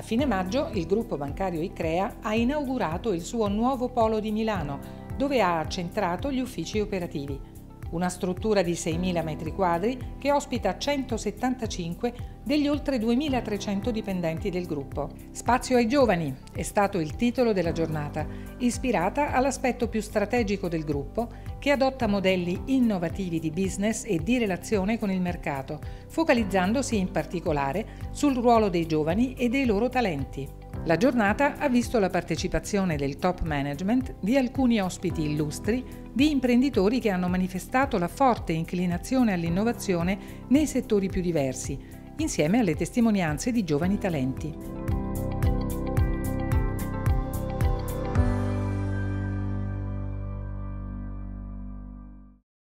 fine maggio il gruppo bancario Icrea ha inaugurato il suo nuovo polo di Milano, dove ha accentrato gli uffici operativi. Una struttura di 6.000 metri quadri che ospita 175 degli oltre 2.300 dipendenti del gruppo. Spazio ai giovani è stato il titolo della giornata, ispirata all'aspetto più strategico del gruppo, che adotta modelli innovativi di business e di relazione con il mercato, focalizzandosi in particolare sul ruolo dei giovani e dei loro talenti. La giornata ha visto la partecipazione del top management, di alcuni ospiti illustri, di imprenditori che hanno manifestato la forte inclinazione all'innovazione nei settori più diversi, insieme alle testimonianze di giovani talenti.